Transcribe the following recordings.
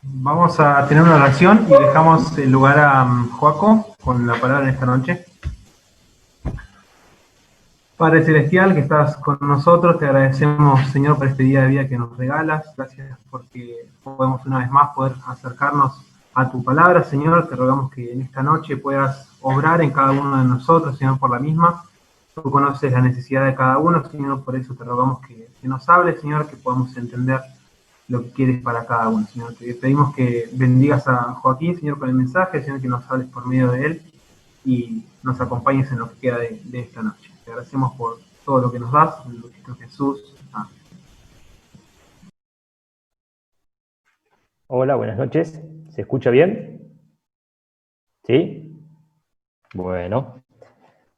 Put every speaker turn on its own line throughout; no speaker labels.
Vamos a tener una oración y dejamos el lugar a Joaco con la palabra en esta noche. Padre Celestial, que estás con nosotros, te agradecemos, Señor, por este día de vida que nos regalas. Gracias porque podemos una vez más poder acercarnos a tu palabra, Señor. Te rogamos que en esta noche puedas obrar en cada uno de nosotros, Señor, por la misma. Tú conoces la necesidad de cada uno, Señor, por eso te rogamos que nos hables, Señor, que podamos entender lo que quieres para cada uno, Señor. Te pedimos que bendigas a Joaquín, Señor, con el mensaje, Señor, que nos hables por medio de él y nos acompañes en lo que queda de esta noche. Te agradecemos por todo lo que nos das, en Cristo Jesús. Amén.
Hola, buenas noches. ¿Se escucha bien? ¿Sí? Bueno.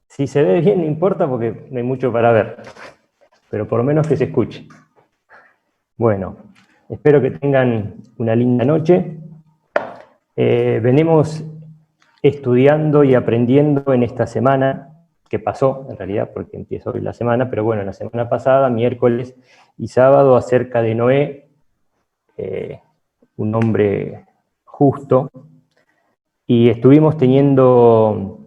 Si se ve bien no importa porque no hay mucho para ver, pero por lo menos que se escuche. Bueno, espero que tengan una linda noche. Venimos estudiando y aprendiendo en esta semana, que pasó en realidad porque empieza hoy la semana, pero bueno, la semana pasada, miércoles y sábado, acerca de Noé, un hombre justo, y estuvimos teniendo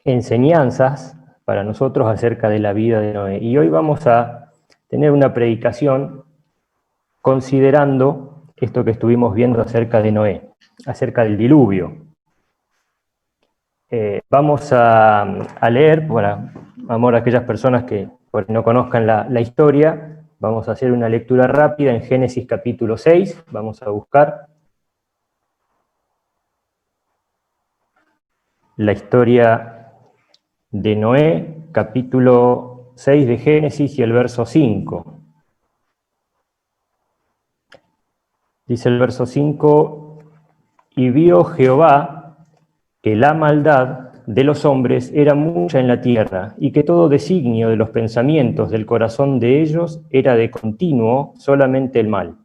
enseñanzas para nosotros acerca de la vida de Noé. Y hoy vamos a tener una predicación considerando esto que estuvimos viendo acerca de Noé, acerca del diluvio. Vamos a leer, por amor a aquellas personas que no conozcan la historia, vamos a hacer una lectura rápida en Génesis capítulo 6, vamos a buscar la historia de Noé, capítulo 6 de Génesis y el verso 5. Dice el verso 5, y vio Jehová que la maldad de los hombres era mucha en la tierra, y que todo designio de los pensamientos del corazón de ellos era de continuo solamente el mal.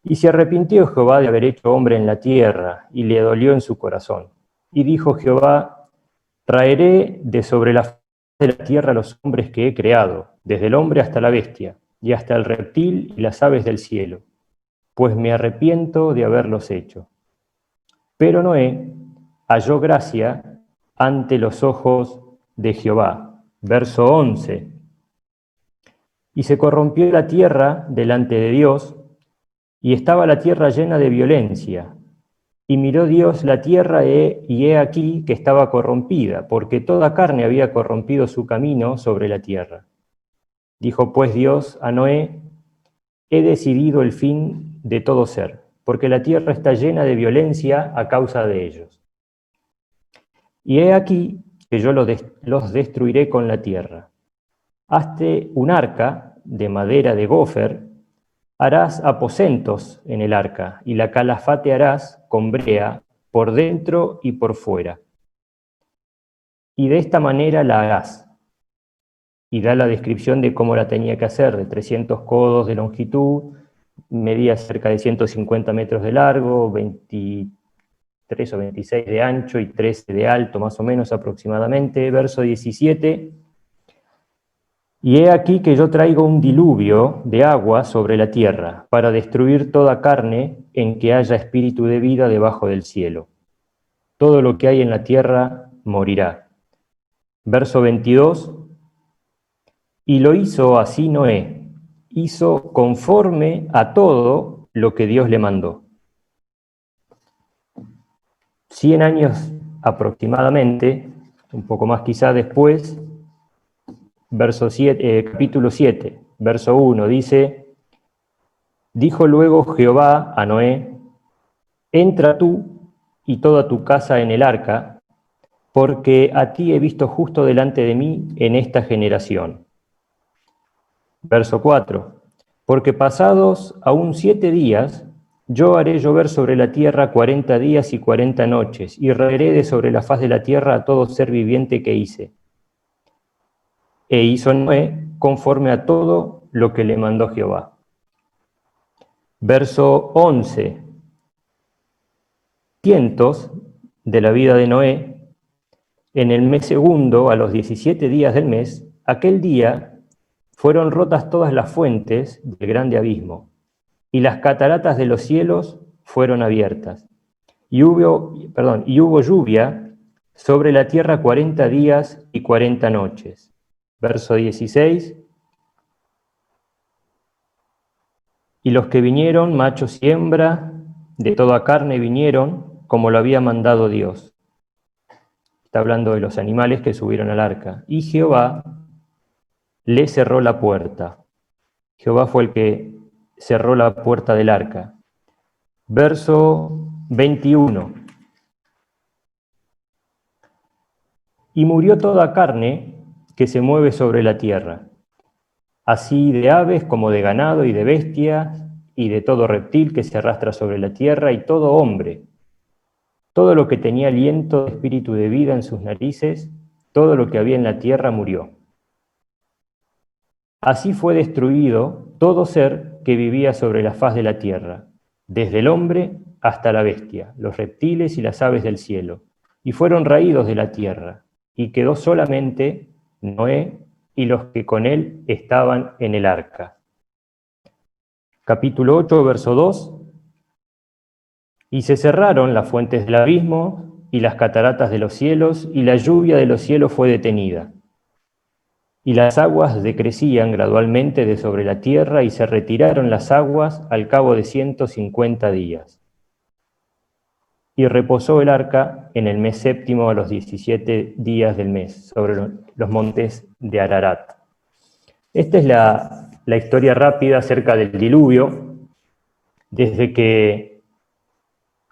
Y se arrepintió Jehová de haber hecho hombre en la tierra, y le dolió en su corazón. Y dijo Jehová, traeré de sobre la faz de la tierra los hombres que he creado, desde el hombre hasta la bestia, y hasta el reptil y las aves del cielo, pues me arrepiento de haberlos hecho. Pero Noé halló gracia ante los ojos de Jehová. Verso 11. Y se corrompió la tierra delante de Dios, y estaba la tierra llena de violencia. Y miró Dios la tierra, y he aquí que estaba corrompida, porque toda carne había corrompido su camino sobre la tierra. Dijo pues Dios a Noé, he decidido el fin de todo ser, porque la tierra está llena de violencia a causa de ellos. Y he aquí que yo los destruiré con la tierra. Hazte un arca de madera de gofer, harás aposentos en el arca, y la calafate harás con brea por dentro y por fuera. Y de esta manera la harás. Y da la descripción de cómo la tenía que hacer, de 300 codos de longitud, medía cerca de 150 metros de largo, 23 o 26 de ancho y 13 de alto, más o menos aproximadamente. Verso 17. Y he aquí que yo traigo un diluvio de agua sobre la tierra, para destruir toda carne en que haya espíritu de vida debajo del cielo. Todo lo que hay en la tierra morirá. Verso 22. Y lo hizo así Noé, hizo conforme a todo lo que Dios le mandó. 100 años aproximadamente, un poco más quizá después, capítulo 7, verso 1, dice, dijo luego Jehová a Noé, entra tú y toda tu casa en el arca, porque a ti he visto justo delante de mí en esta generación. Verso 4, porque pasados aún 7 días, yo haré llover sobre la tierra 40 días y 40 noches, y raeré de sobre la faz de la tierra a todo ser viviente que hice. E hizo Noé conforme a todo lo que le mandó Jehová. Verso 11. Cientos de la vida de Noé, en el mes segundo, a los 17 días del mes, aquel día fueron rotas todas las fuentes del grande abismo, y las cataratas de los cielos fueron abiertas. Y hubo lluvia sobre la tierra 40 días y 40 noches. Verso 16. Y los que vinieron, machos y hembra, de toda carne vinieron, como lo había mandado Dios. Está hablando de los animales que subieron al arca. Y Jehová le cerró la puerta. Jehová fue el que cerró la puerta del arca. Verso 21. Y murió toda carne que se mueve sobre la tierra, así de aves como de ganado y de bestias, y de todo reptil que se arrastra sobre la tierra, y todo hombre. Todo lo que tenía aliento de espíritu de vida en sus narices, todo lo que había en la tierra murió. Así fue destruido todo ser que vivía sobre la faz de la tierra, desde el hombre hasta la bestia, los reptiles y las aves del cielo, y fueron raídos de la tierra, y quedó solamente Noé y los que con él estaban en el arca. Capítulo 8, verso 2. Y se cerraron las fuentes del abismo y las cataratas de los cielos, y la lluvia de los cielos fue detenida. Y las aguas decrecían gradualmente de sobre la tierra, y se retiraron las aguas al cabo de 150 días. Y reposó el arca en el mes séptimo a los 17 días del mes, sobre los montes de Ararat. Esta es la historia rápida acerca del diluvio, desde que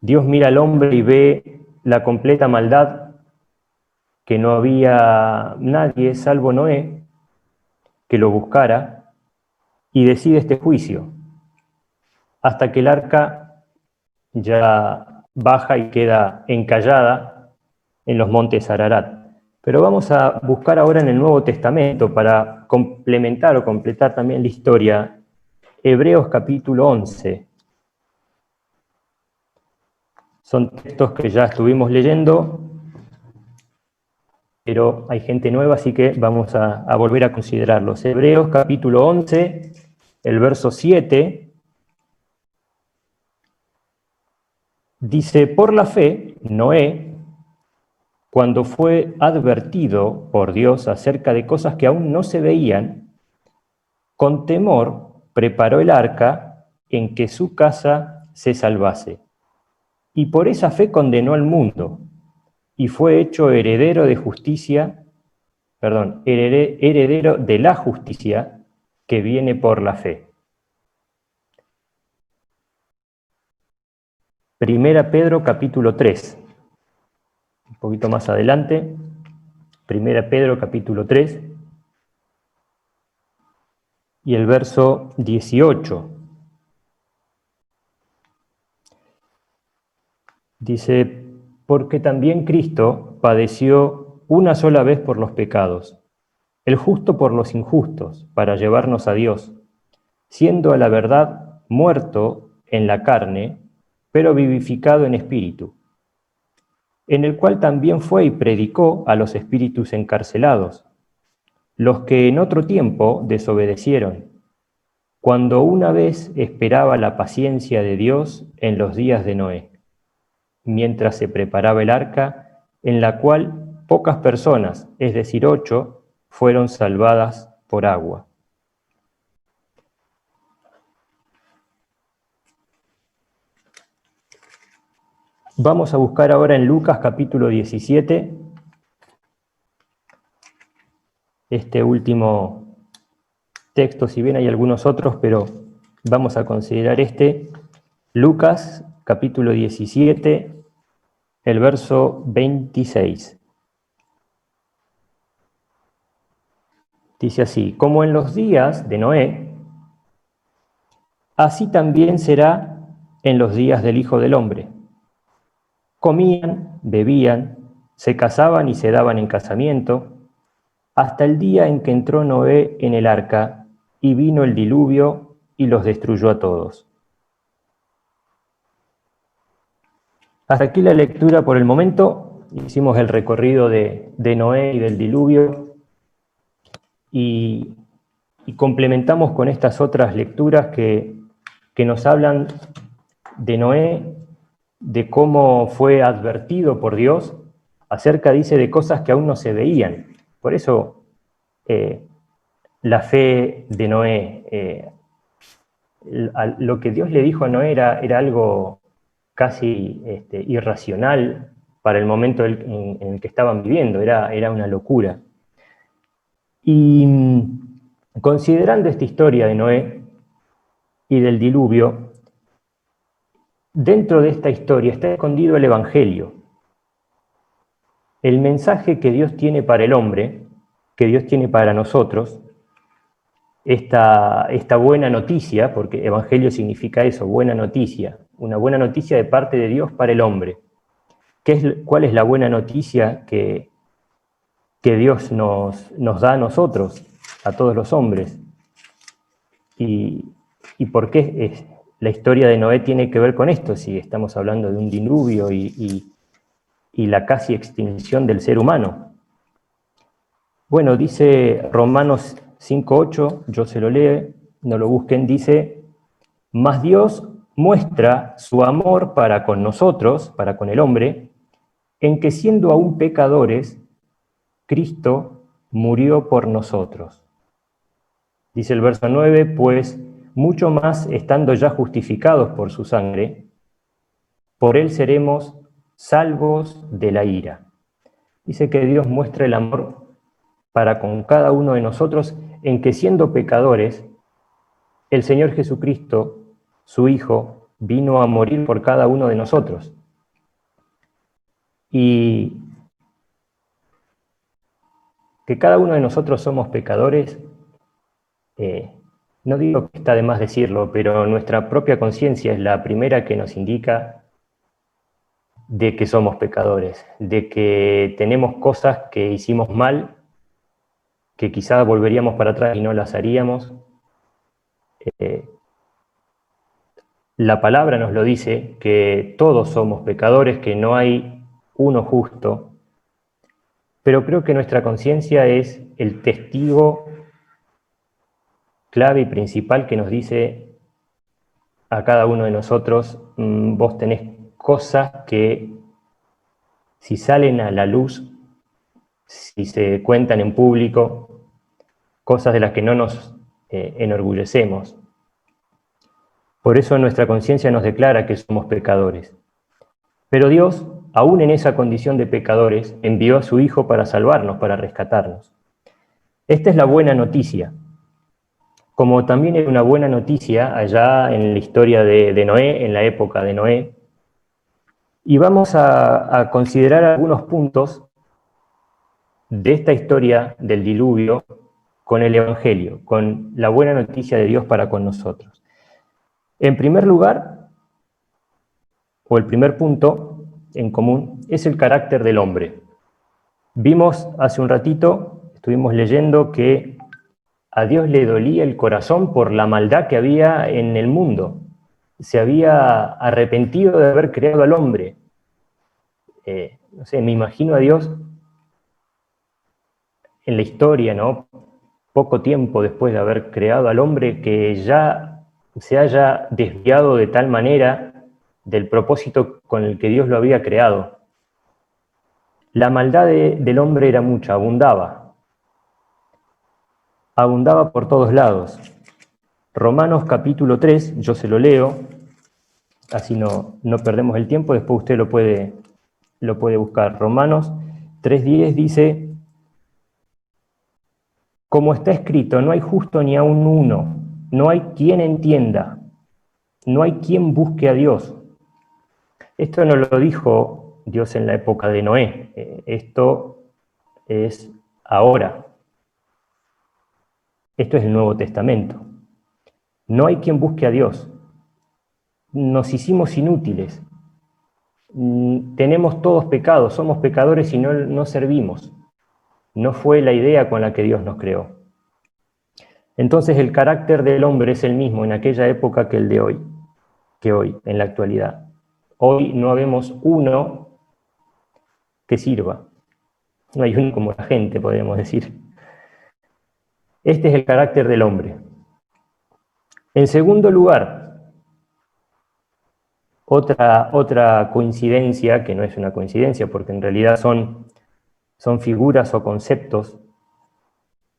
Dios mira al hombre y ve la completa maldad, que no había nadie salvo Noé que lo buscara, y decide este juicio, hasta que el arca ya baja y queda encallada en los montes Ararat. Pero vamos a buscar ahora en el Nuevo Testamento, para complementar o completar también la historia, Hebreos capítulo 11. Son textos que ya estuvimos leyendo, pero hay gente nueva, así que vamos a volver a considerarlos. Hebreos capítulo 11, el verso 7, dice: por la fe, Noé, cuando fue advertido por Dios acerca de cosas que aún no se veían, con temor preparó el arca en que su casa se salvase. Y por esa fe condenó al mundo, y fue hecho heredero de la justicia que viene por la fe. Primera Pedro capítulo 3, un poquito más adelante, Primera Pedro capítulo 3, y el verso 18. Dice: porque también Cristo padeció una sola vez por los pecados, el justo por los injustos, para llevarnos a Dios, siendo a la verdad muerto en la carne, pero vivificado en espíritu, en el cual también fue y predicó a los espíritus encarcelados, los que en otro tiempo desobedecieron, cuando una vez esperaba la paciencia de Dios en los días de Noé, mientras se preparaba el arca, en la cual pocas personas, es decir, 8, fueron salvadas por agua. Vamos a buscar ahora en Lucas capítulo 17, este último texto, si bien hay algunos otros, pero vamos a considerar este. Lucas capítulo 17, el verso 26. Dice así: como en los días de Noé, así también será en los días del Hijo del Hombre. Comían, bebían, se casaban y se daban en casamiento, hasta el día en que entró Noé en el arca, y vino el diluvio y los destruyó a todos. Hasta aquí la lectura por el momento. Hicimos el recorrido de Noé y del diluvio, y complementamos con estas otras lecturas que nos hablan de Noé, de cómo fue advertido por Dios acerca, dice, de cosas que aún no se veían. Por eso la fe de Noé, lo que Dios le dijo a Noé era algo casi irracional para el momento en el que estaban viviendo, era una locura. Y considerando esta historia de Noé y del diluvio, dentro de esta historia está escondido el Evangelio, el mensaje que Dios tiene para el hombre, que Dios tiene para nosotros, esta buena noticia, porque Evangelio significa eso, buena noticia, una buena noticia de parte de Dios para el hombre. ¿Cuál es la buena noticia que Dios nos da a nosotros, a todos los hombres? ¿Y por qué la historia de Noé tiene que ver con esto, si estamos hablando de un diluvio y la casi extinción del ser humano? Bueno, dice Romanos 5:8, yo se lo leo, no lo busquen, dice: mas Dios muestra su amor para con nosotros, para con el hombre, en que siendo aún pecadores, Cristo murió por nosotros. Dice el verso 9, pues mucho más estando ya justificados por su sangre, por él seremos salvos de la ira. Dice que Dios muestra el amor para con cada uno de nosotros, en que siendo pecadores, el Señor Jesucristo, su Hijo, vino a morir por cada uno de nosotros. Y que cada uno de nosotros somos pecadores, no digo que está de más decirlo, pero nuestra propia conciencia es la primera que nos indica de que somos pecadores, de que tenemos cosas que hicimos mal, que quizás volveríamos para atrás y no las haríamos. La palabra nos lo dice, que todos somos pecadores, que no hay uno justo, pero creo que nuestra conciencia es el testigo clave y principal que nos dice a cada uno de nosotros: vos tenés cosas que, si salen a la luz, si se cuentan en público, cosas de las que no nos enorgullecemos. Por eso nuestra conciencia nos declara que somos pecadores. Pero Dios, aún en esa condición de pecadores, envió a su Hijo para salvarnos, para rescatarnos. Esta es la buena noticia. Como también era una buena noticia allá en la historia de Noé, en la época de Noé. Y vamos a considerar algunos puntos de esta historia del diluvio con el Evangelio, con la buena noticia de Dios para con nosotros. En primer lugar, o el primer punto en común, es el carácter del hombre. Vimos hace un ratito, estuvimos leyendo que a Dios le dolía el corazón por la maldad que había en el mundo. Se había arrepentido de haber creado al hombre. No sé, me imagino a Dios en la historia, ¿no? Poco tiempo después de haber creado al hombre, que ya se haya desviado de tal manera del propósito con el que Dios lo había creado. La maldad del hombre era mucha, abundaba por todos lados. Romanos capítulo 3, yo se lo leo, así no perdemos el tiempo, después usted lo puede buscar. Romanos 3:10 dice: como está escrito, no hay justo ni aun uno, no hay quien entienda, no hay quien busque a Dios. Esto no lo dijo Dios en la época de Noé, esto es ahora. Esto es el Nuevo Testamento. No hay quien busque a Dios. Nos hicimos inútiles. Tenemos todos pecados, somos pecadores y no servimos. No fue la idea con la que Dios nos creó. Entonces el carácter del hombre es el mismo en aquella época que el de hoy, en la actualidad. Hoy no habemos uno que sirva. No hay uno como la gente, podríamos decir. Este es el carácter del hombre. En segundo lugar, Otra coincidencia, que no es una coincidencia, porque en realidad son figuras o conceptos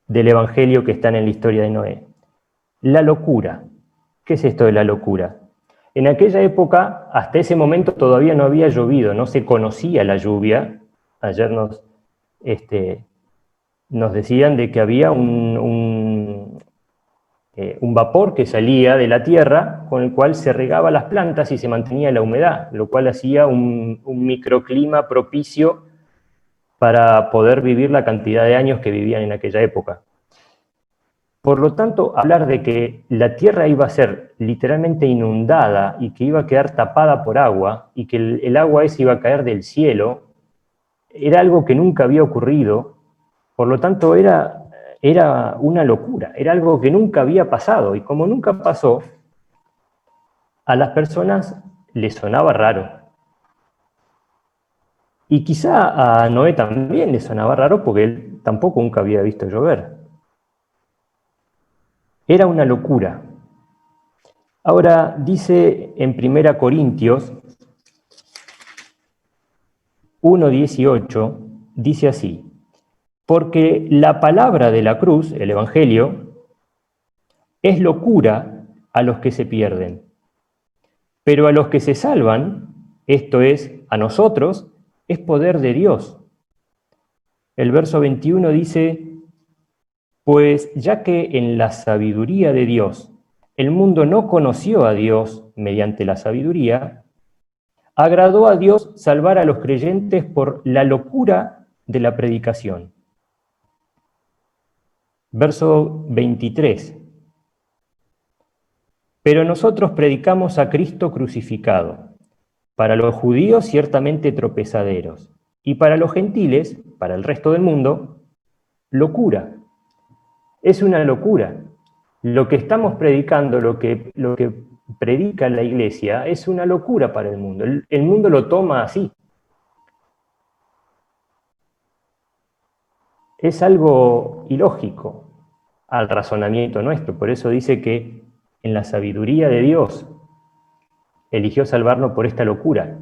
del Evangelio que están en la historia de Noé. La locura. ¿Qué es esto de la locura? En aquella época, hasta ese momento todavía no había llovido, no se conocía la lluvia. Ayer nos decían de que había un vapor que salía de la tierra con el cual se regaba las plantas y se mantenía la humedad, lo cual hacía un microclima propicio para poder vivir la cantidad de años que vivían en aquella época. Por lo tanto, hablar de que la tierra iba a ser literalmente inundada y que iba a quedar tapada por agua y que el agua esa iba a caer del cielo, era algo que nunca había ocurrido. Por lo tanto, era una locura, era algo que nunca había pasado, y como nunca pasó, a las personas les sonaba raro. Y quizá a Noé también le sonaba raro porque él tampoco nunca había visto llover. Era una locura. Ahora dice en 1 Corintios 1:18, dice así: porque la palabra de la cruz, el Evangelio, es locura a los que se pierden, pero a los que se salvan, esto es, a nosotros, es poder de Dios. El verso 21 dice: pues ya que en la sabiduría de Dios el mundo no conoció a Dios mediante la sabiduría, agradó a Dios salvar a los creyentes por la locura de la predicación. Verso 23. Pero nosotros predicamos a Cristo crucificado, para los judíos ciertamente tropezaderos, y para los gentiles, para el resto del mundo, locura. Es una locura. Lo que estamos predicando, lo que predica la iglesia, es una locura para el mundo. El mundo lo toma así. Es algo ilógico al razonamiento nuestro. Por eso dice que en la sabiduría de Dios eligió salvarnos por esta locura.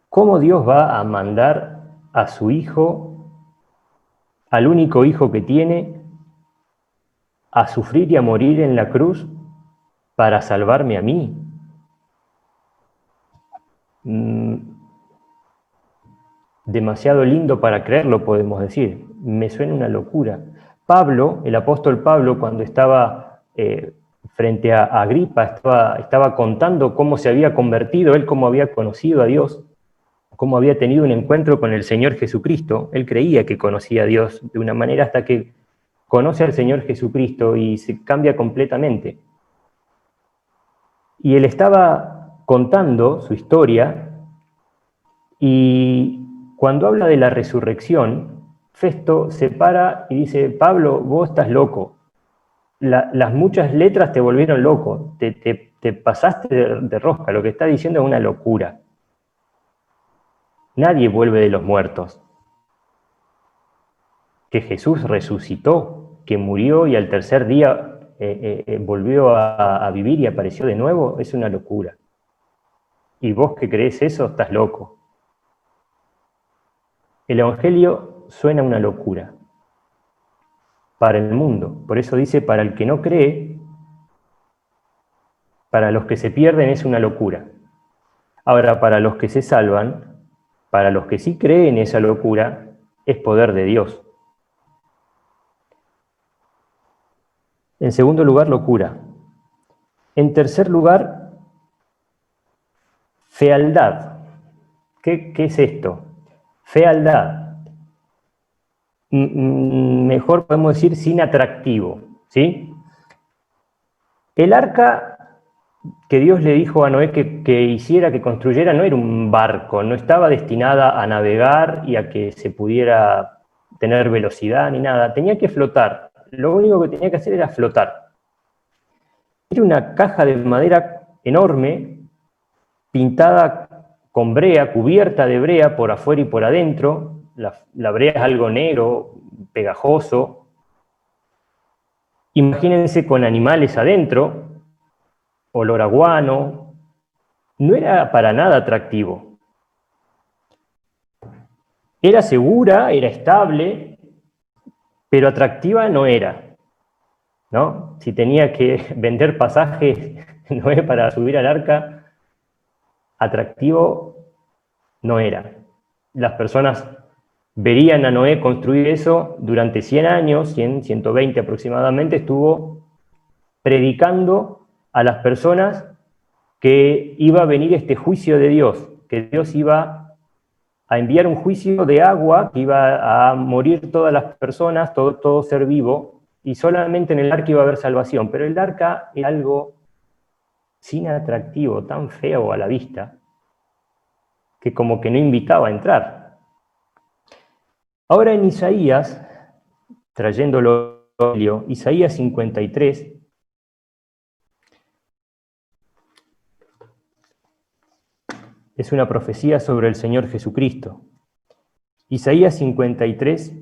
¿Cómo Dios va a mandar a su hijo, al único hijo que tiene, a sufrir y a morir en la cruz para salvarme a mí? Demasiado lindo para creerlo, podemos decir. Me suena una locura. Pablo, el apóstol Pablo, cuando estaba frente a Agripa, estaba contando cómo se había convertido, él cómo había conocido a Dios, cómo había tenido un encuentro con el Señor Jesucristo. Él creía que conocía a Dios de una manera hasta que conoce al Señor Jesucristo y se cambia completamente. Y él estaba contando su historia, y cuando habla de la resurrección, Festo se para y dice: Pablo, vos estás loco. Las muchas letras te volvieron loco, te pasaste de rosca, lo que está diciendo es una locura. Nadie vuelve de los muertos. Que Jesús resucitó, que murió y al tercer día volvió a vivir y apareció de nuevo, es una locura. Y vos que crees eso, estás loco. El Evangelio suena una locura para el mundo. Por eso dice: para el que no cree, para los que se pierden es una locura. Ahora, para los que se salvan, para los que sí creen esa locura, es poder de Dios. En segundo lugar, locura. En tercer lugar, fealdad. ¿Qué es esto? Fealdad. Mejor podemos decir sin atractivo, ¿sí? El arca que Dios le dijo a Noé que hiciera, que construyera, no era un barco, no estaba destinada a navegar y a que se pudiera tener velocidad ni nada, tenía que flotar. Lo único que tenía que hacer era flotar. Era una caja de madera enorme, pintada con brea, cubierta de brea por afuera y por adentro. La brea es algo negro, pegajoso. Imagínense con animales adentro, olor a guano, no era para nada atractivo. Era segura, era estable, pero atractiva no era, ¿no? Si tenía que vender pasajes Noé para subir al arca, atractivo no era. Las personas verían a Noé construir eso durante 100 años, 100, 120 aproximadamente, estuvo predicando a las personas que iba a venir este juicio de Dios, que Dios iba a enviar un juicio de agua, que iba a morir todas las personas, todo ser vivo, y solamente en el arca iba a haber salvación. Pero el arca era algo sin atractivo, tan feo a la vista, que como que no invitaba a entrar. Ahora en Isaías, trayéndolo, Isaías 53, es una profecía sobre el Señor Jesucristo. Isaías 53,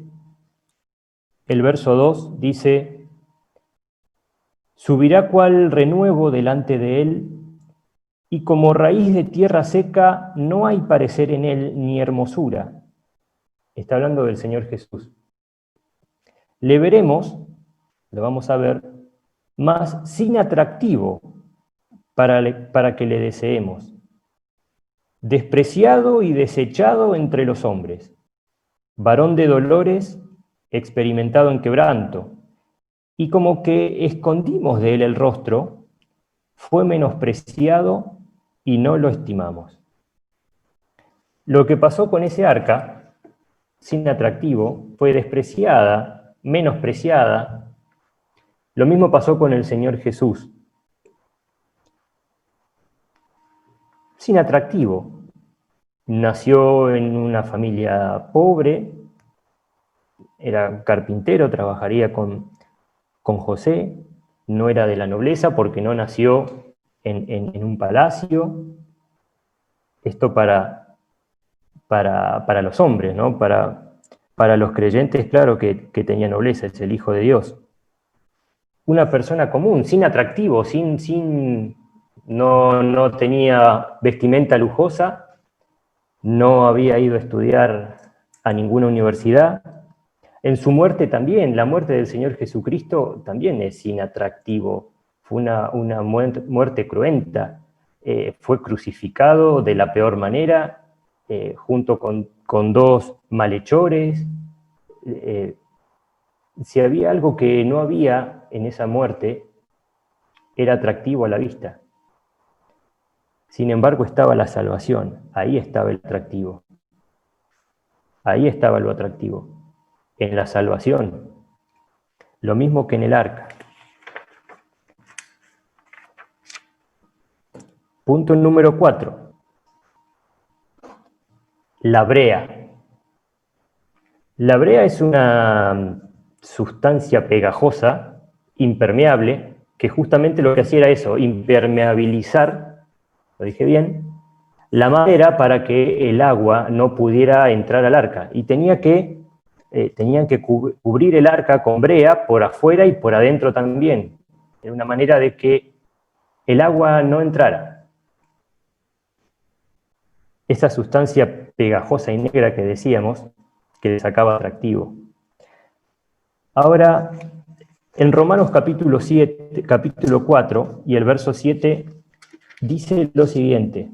el verso 2 dice: subirá cual renuevo delante de él, y como raíz de tierra seca no hay parecer en él ni hermosura. Está hablando del Señor Jesús. Le veremos, lo vamos a ver, más sin atractivo para que le deseemos. Despreciado y desechado entre los hombres, varón de dolores, experimentado en quebranto, y como que escondimos de él el rostro, fue menospreciado y no lo estimamos. Lo que pasó con ese arca, sin atractivo, fue despreciada, menospreciada. Lo mismo pasó con el Señor Jesús. Sin atractivo. Nació en una familia pobre, era carpintero, trabajaría con José, no era de la nobleza porque no nació en un palacio. Esto para los hombres, ¿no? Para los creyentes, claro que tenía nobleza, es el Hijo de Dios. Una persona común, sin atractivo, no tenía vestimenta lujosa, no había ido a estudiar a ninguna universidad. En su muerte también, la muerte del Señor Jesucristo también es sin atractivo. Fue una muerte cruenta. Fue crucificado de la peor manera, junto con dos malhechores. Si había algo que no había en esa muerte, era atractivo a la vista. Sin embargo, estaba la salvación, ahí estaba el atractivo. Ahí estaba lo atractivo, en la salvación. Lo mismo que en el arca. Punto número 4. La brea. La brea es una sustancia pegajosa, impermeable, que justamente lo que hacía era eso, impermeabilizar, lo dije bien, la madera para que el agua no pudiera entrar al arca. Y tenían que cubrir el arca con brea por afuera y por adentro también. Era una manera de que el agua no entrara. Esa sustancia pegajosa y negra que decíamos, que le sacaba atractivo. Ahora, en Romanos capítulo 4 y el verso 7, dice lo siguiente: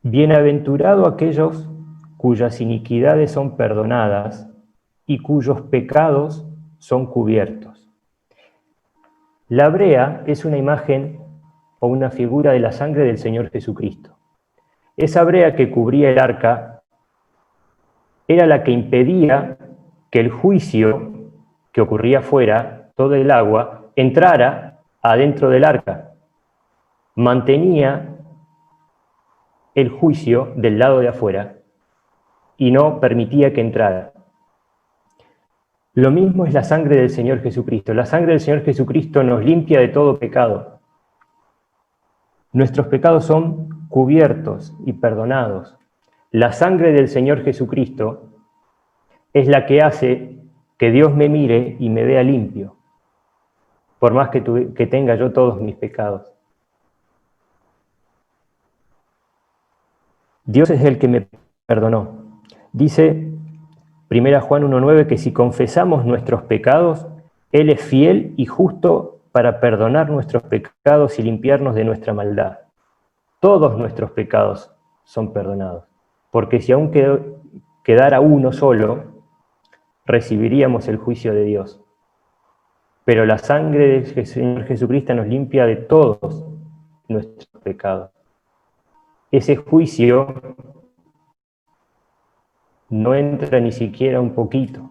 bienaventurado aquellos cuyas iniquidades son perdonadas y cuyos pecados son cubiertos. La brea es una imagen o una figura de la sangre del Señor Jesucristo. Esa brea que cubría el arca era la que impedía que el juicio que ocurría afuera, todo el agua, entrara adentro del arca. Mantenía el juicio del lado de afuera y no permitía que entrara. Lo mismo es la sangre del Señor Jesucristo. La sangre del Señor Jesucristo nos limpia de todo pecado. Nuestros pecados son cubiertos y perdonados. La sangre del Señor Jesucristo es la que hace que Dios me mire y me vea limpio. por más que tenga yo todos mis pecados. Dios es el que me perdonó. Dice 1 Juan 1:9 que si confesamos nuestros pecados, Él es fiel y justo para perdonar nuestros pecados y limpiarnos de nuestra maldad. Todos nuestros pecados son perdonados, porque si aún quedara uno solo, recibiríamos el juicio de Dios. Pero la sangre del Señor Jesucristo nos limpia de todos nuestros pecados. Ese juicio no entra ni siquiera un poquito.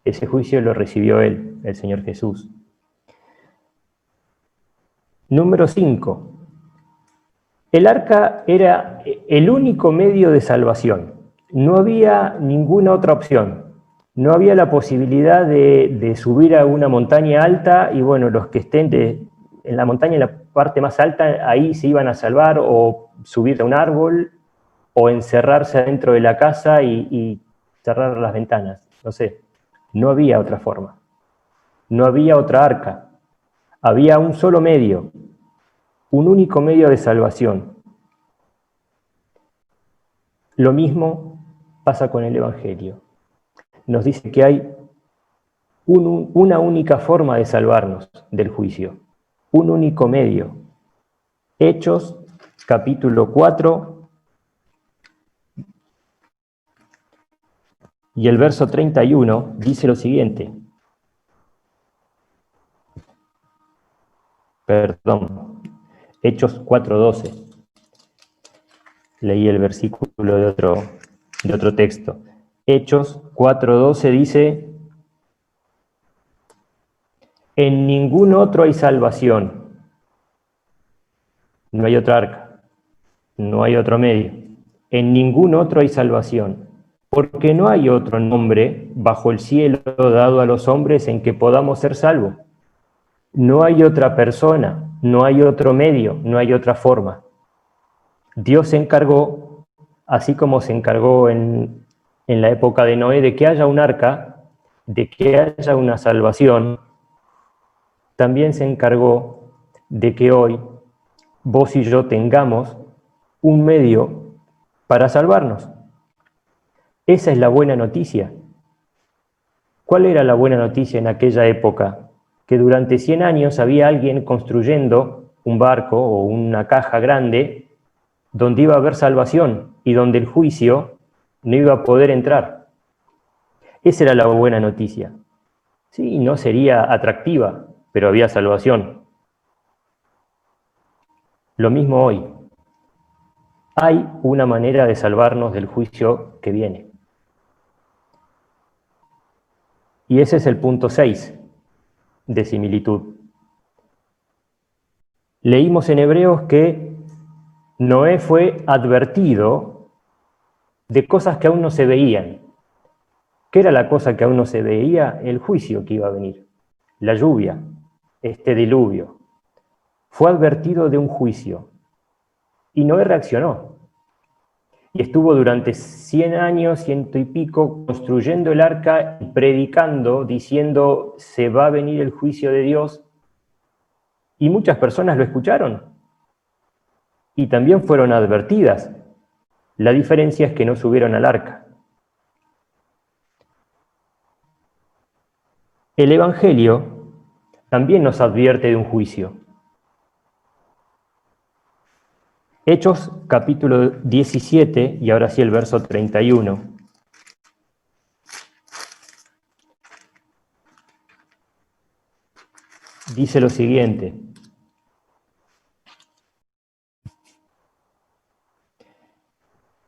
Ese juicio lo recibió Él, el Señor Jesús. Número 5. El arca era el único medio de salvación. No había ninguna otra opción. No había la posibilidad de subir a una montaña alta y bueno, los que estén en la montaña, en la parte más alta, ahí se iban a salvar, o subir a un árbol, o encerrarse adentro de la casa y cerrar las ventanas. No sé, no había otra forma. No había otra arca. Había un solo medio, un único medio de salvación. Lo mismo pasa con el Evangelio. Nos dice que hay una única forma de salvarnos del juicio, un único medio. Hechos, capítulo 4, y el verso 31 dice lo siguiente. Hechos 4:12. Leí el versículo de otro texto. Hechos 4:12 dice: en ningún otro hay salvación. No hay otra arca, no hay otro medio. En ningún otro hay salvación, porque no hay otro nombre bajo el cielo dado a los hombres en que podamos ser salvos. No hay otra persona, no hay otro medio, no hay otra forma. Dios se encargó, así como se encargó en la época de Noé, de que haya un arca, de que haya una salvación. También se encargó de que hoy vos y yo tengamos un medio para salvarnos. Esa es la buena noticia. ¿Cuál era la buena noticia en aquella época? Que durante 100 años había alguien construyendo un barco o una caja grande donde iba a haber salvación y donde el juicio no iba a poder entrar. Esa era la buena noticia. Sí, no sería atractiva, pero había salvación. Lo mismo hoy. Hay una manera de salvarnos del juicio que viene. Y ese es el punto 6 de similitud. Leímos en Hebreos que Noé fue advertido de cosas que aún no se veían. ¿Qué era la cosa que aún no se veía? El juicio que iba a venir, la lluvia, este diluvio. Fue advertido de un juicio y Noé reaccionó. Y estuvo durante 100 años, 100 y pico, construyendo el arca y predicando, diciendo, se va a venir el juicio de Dios. Y muchas personas lo escucharon. Y también fueron advertidas. La diferencia es que no subieron al arca. El Evangelio también nos advierte de un juicio. Hechos capítulo 17, y ahora sí el verso 31. Dice lo siguiente: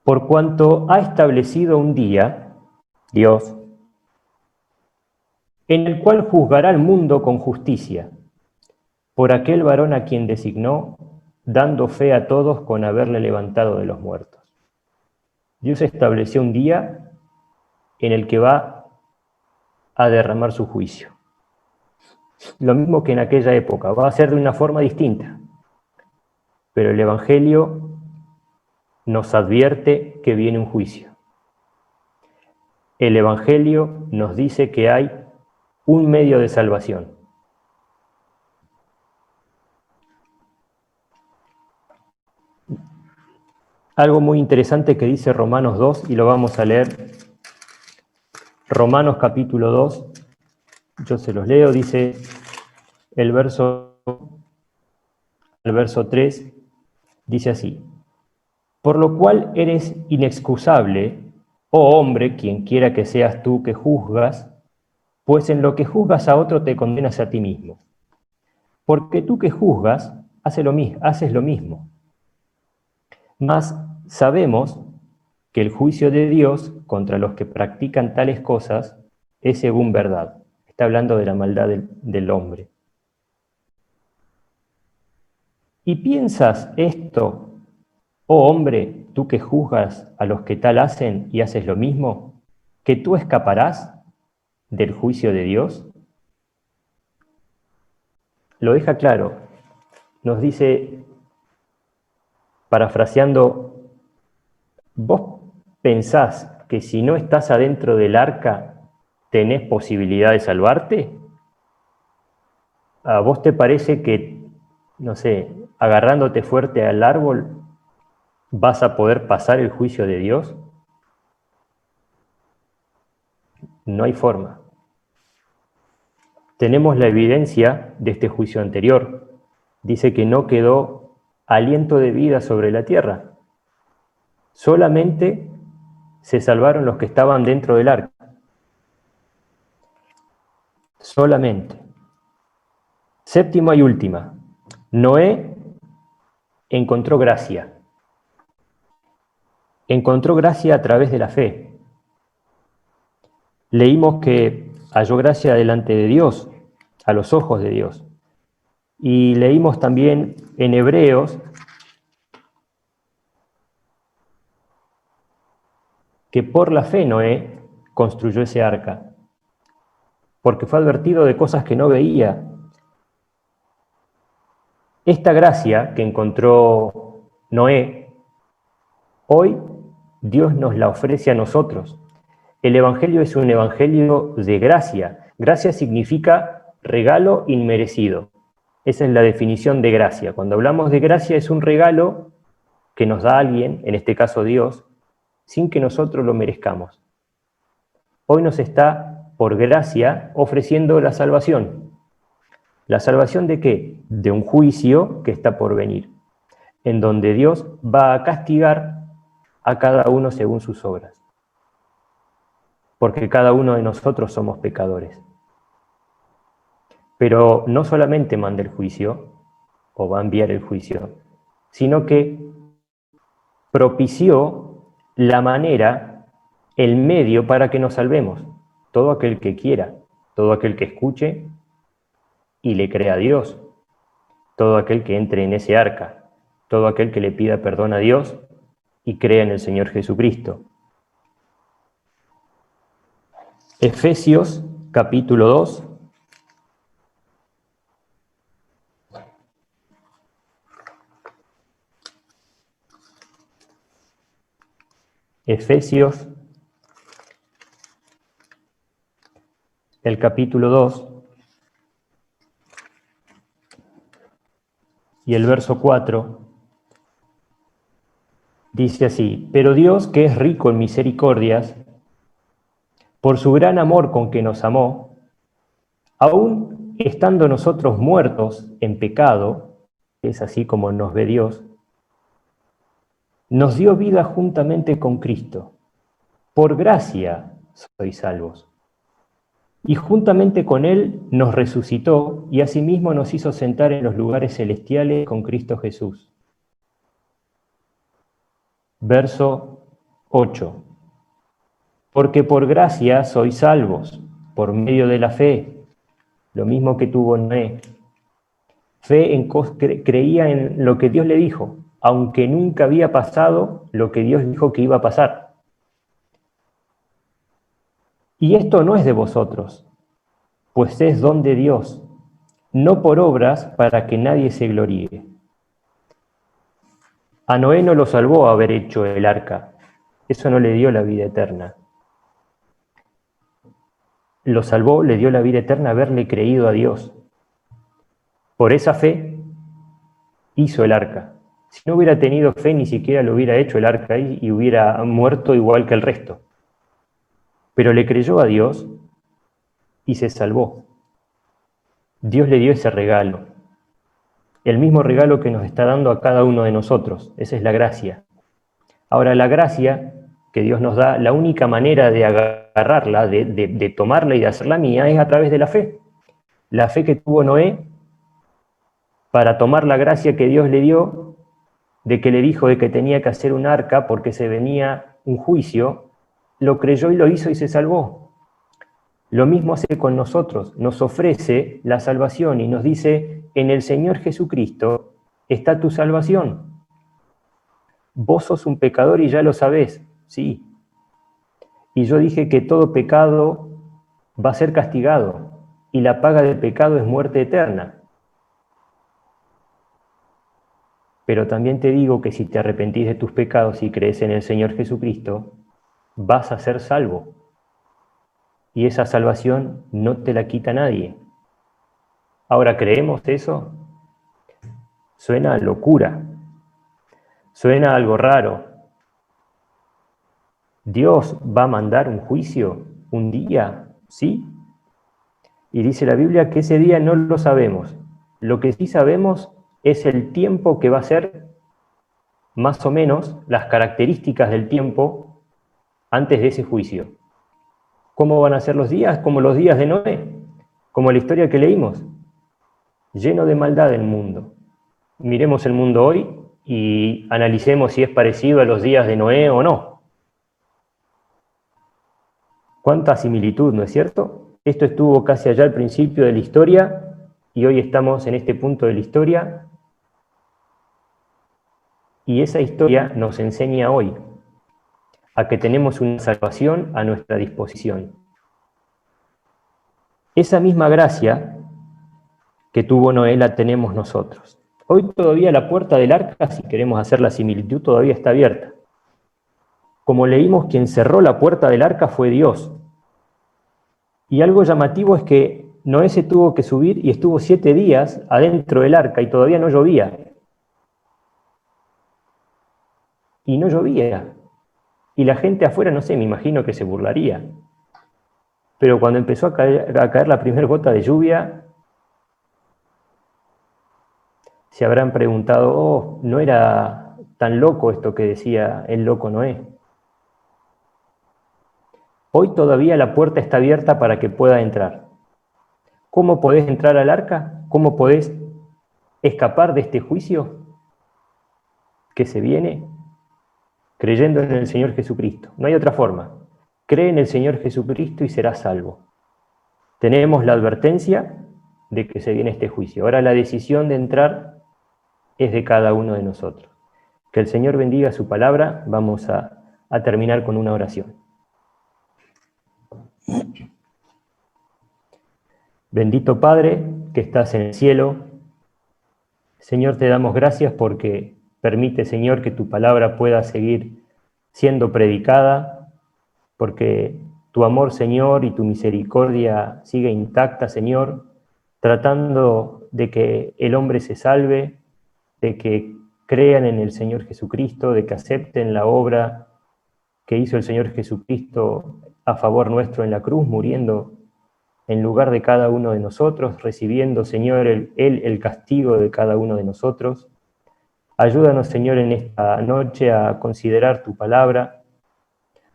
por cuanto ha establecido un día, Dios, en el cual juzgará al mundo con justicia, por aquel varón a quien designó, dando fe a todos con haberle levantado de los muertos. Dios estableció un día en el que va a derramar su juicio. Lo mismo que en aquella época, va a ser de una forma distinta. Pero el Evangelio nos advierte que viene un juicio. El Evangelio nos dice que hay un medio de salvación. algo muy interesante que dice Romanos 2, y lo vamos a leer. Romanos capítulo 2, yo se los leo, dice el verso 3, dice así: por lo cual eres inexcusable, oh hombre, quien quiera que seas tú que juzgas, pues en lo que juzgas a otro te condenas a ti mismo. Porque tú que juzgas, haces lo mismo. Mas sabemos que el juicio de Dios contra los que practican tales cosas es según verdad. Está hablando de la maldad del hombre. ¿Y piensas esto, oh hombre, tú que juzgas a los que tal hacen y haces lo mismo, que tú escaparás del juicio de Dios? Lo deja claro. Nos dice, parafraseando, ¿vos pensás que si no estás adentro del arca tenés posibilidad de salvarte? ¿A vos te parece que, no sé, agarrándote fuerte al árbol vas a poder pasar el juicio de Dios? No hay forma. Tenemos la evidencia de este juicio anterior. Dice que no quedó aliento de vida sobre la tierra. Solamente se salvaron los que estaban dentro del arca. Solamente. Séptima y última. Noé encontró gracia. Encontró gracia a través de la fe. Leímos que halló gracia delante de Dios, a los ojos de Dios. Y leímos también en Hebreos que por la fe Noé construyó ese arca, porque fue advertido de cosas que no veía. Esta gracia que encontró Noé, hoy Dios nos la ofrece a nosotros. El Evangelio es un evangelio de gracia. Gracia significa regalo inmerecido. Esa es la definición de gracia. Cuando hablamos de gracia es un regalo que nos da alguien, en este caso Dios, sin que nosotros lo merezcamos. Hoy nos está, por gracia, ofreciendo la salvación. ¿La salvación de qué? De un juicio que está por venir, en donde Dios va a castigar a cada uno según sus obras. Porque cada uno de nosotros somos pecadores. Pero no solamente manda el juicio, o va a enviar el juicio, sino que propició la manera, el medio para que nos salvemos. Todo aquel que quiera, todo aquel que escuche y le crea a Dios, todo aquel que entre en ese arca, todo aquel que le pida perdón a Dios y crea en el Señor Jesucristo. Efesios capítulo 2. Efesios, el capítulo 2 y el verso 4, dice así: pero Dios, que es rico en misericordias, por su gran amor con que nos amó, aun estando nosotros muertos en pecado, es así como nos ve Dios, nos dio vida juntamente con Cristo. Por gracia sois salvos. Y juntamente con Él nos resucitó y asimismo nos hizo sentar en los lugares celestiales con Cristo Jesús. Verso 8. Porque por gracia sois salvos, por medio de la fe, lo mismo que tuvo Noé. Creía en lo que Dios le dijo, aunque nunca había pasado lo que Dios dijo que iba a pasar. Y esto no es de vosotros, pues es don de Dios, no por obras para que nadie se gloríe. A Noé no lo salvó haber hecho el arca, eso no le dio la vida eterna. Lo salvó, le dio la vida eterna haberle creído a Dios. Por esa fe hizo el arca, Si no hubiera tenido fe, ni siquiera lo hubiera hecho el arca y hubiera muerto igual que el resto. Pero le creyó a Dios y se salvó. Dios le dio ese regalo, el mismo regalo que nos está dando a cada uno de nosotros. Esa es la gracia. Ahora, la gracia que Dios nos da, la única manera de agarrarla, de tomarla y de hacerla mía, es a través de la fe. La fe que tuvo Noé para tomar la gracia que Dios le dio, de que le dijo de que tenía que hacer un arca porque se venía un juicio, lo creyó y lo hizo y se salvó. Lo mismo hace con nosotros, nos ofrece la salvación y nos dice, en el Señor Jesucristo está tu salvación. Vos sos un pecador y ya lo sabés, sí. Y yo dije que todo pecado va a ser castigado y la paga del pecado es muerte eterna. Pero también te digo que si te arrepentís de tus pecados y crees en el Señor Jesucristo, vas a ser salvo. Y esa salvación no te la quita nadie. Ahora, ¿creemos eso? Suena a locura. Suena a algo raro. ¿Dios va a mandar un juicio un día? ¿Sí? Y dice la Biblia que ese día no lo sabemos. Lo que sí sabemos es el tiempo que va a ser, más o menos, las características del tiempo antes de ese juicio. ¿Cómo van a ser los días? Como los días de Noé, como la historia que leímos. Lleno de maldad el mundo. Miremos el mundo hoy y analicemos si es parecido a los días de Noé o no. ¿Cuánta similitud, no es cierto? Esto estuvo casi allá al principio de la historia y hoy estamos en este punto de la historia. Y esa historia nos enseña hoy a que tenemos una salvación a nuestra disposición. Esa misma gracia que tuvo Noé la tenemos nosotros. Hoy todavía la puerta del arca, si queremos hacer la similitud, todavía está abierta. Como leímos, quien cerró la puerta del arca fue Dios. Y algo llamativo es que Noé se tuvo que subir y estuvo 7 días adentro del arca y todavía no llovía. Y no llovía. Y la gente afuera, no sé, me imagino que se burlaría. Pero cuando empezó a caer la primera gota de lluvia, se habrán preguntado, oh, ¿no era tan loco esto que decía el loco Noé? Hoy todavía la puerta está abierta para que pueda entrar. ¿Cómo podés entrar al arca? ¿Cómo podés escapar de este juicio que se viene? Creyendo en el Señor Jesucristo. No hay otra forma. Cree en el Señor Jesucristo y serás salvo. Tenemos la advertencia de que se viene este juicio. Ahora la decisión de entrar es de cada uno de nosotros. Que el Señor bendiga su palabra. Vamos a terminar con una oración. Bendito Padre, que estás en el cielo, Señor, te damos gracias porque permite, Señor, que tu palabra pueda seguir siendo predicada, porque tu amor, Señor, y tu misericordia sigue intacta, Señor, tratando de que el hombre se salve, de que crean en el Señor Jesucristo, de que acepten la obra que hizo el Señor Jesucristo a favor nuestro en la cruz, muriendo en lugar de cada uno de nosotros, recibiendo, Señor, el castigo de cada uno de nosotros. Ayúdanos, Señor, en esta noche a considerar tu palabra,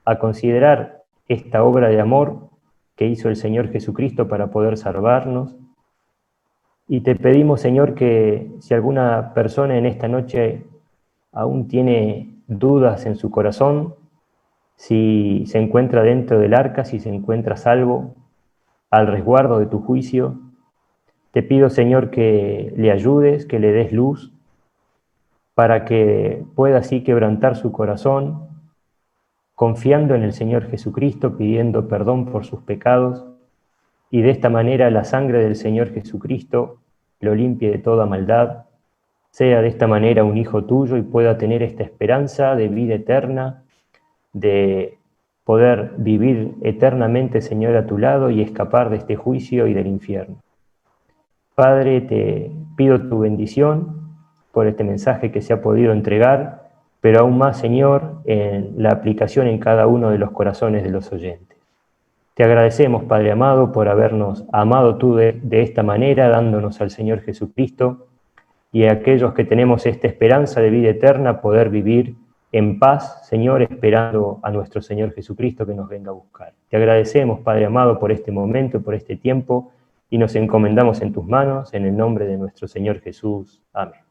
a considerar esta obra de amor que hizo el Señor Jesucristo para poder salvarnos. Y te pedimos, Señor, que si alguna persona en esta noche aún tiene dudas en su corazón, si se encuentra dentro del arca, si se encuentra salvo, al resguardo de tu juicio, te pido, Señor, que le ayudes, que le des luz, para que pueda así quebrantar su corazón, confiando en el Señor Jesucristo, pidiendo perdón por sus pecados, y de esta manera la sangre del Señor Jesucristo lo limpie de toda maldad, sea de esta manera un hijo tuyo y pueda tener esta esperanza de vida eterna, de poder vivir eternamente, Señor, a tu lado y escapar de este juicio y del infierno. Padre, te pido tu bendición, por este mensaje que se ha podido entregar, pero aún más, Señor, en la aplicación en cada uno de los corazones de los oyentes. Te agradecemos, Padre amado, por habernos amado tú de esta manera, dándonos al Señor Jesucristo, y a aquellos que tenemos esta esperanza de vida eterna, poder vivir en paz, Señor, esperando a nuestro Señor Jesucristo que nos venga a buscar. Te agradecemos, Padre amado, por este momento, por este tiempo, y nos encomendamos en tus manos, en el nombre de nuestro Señor Jesús. Amén.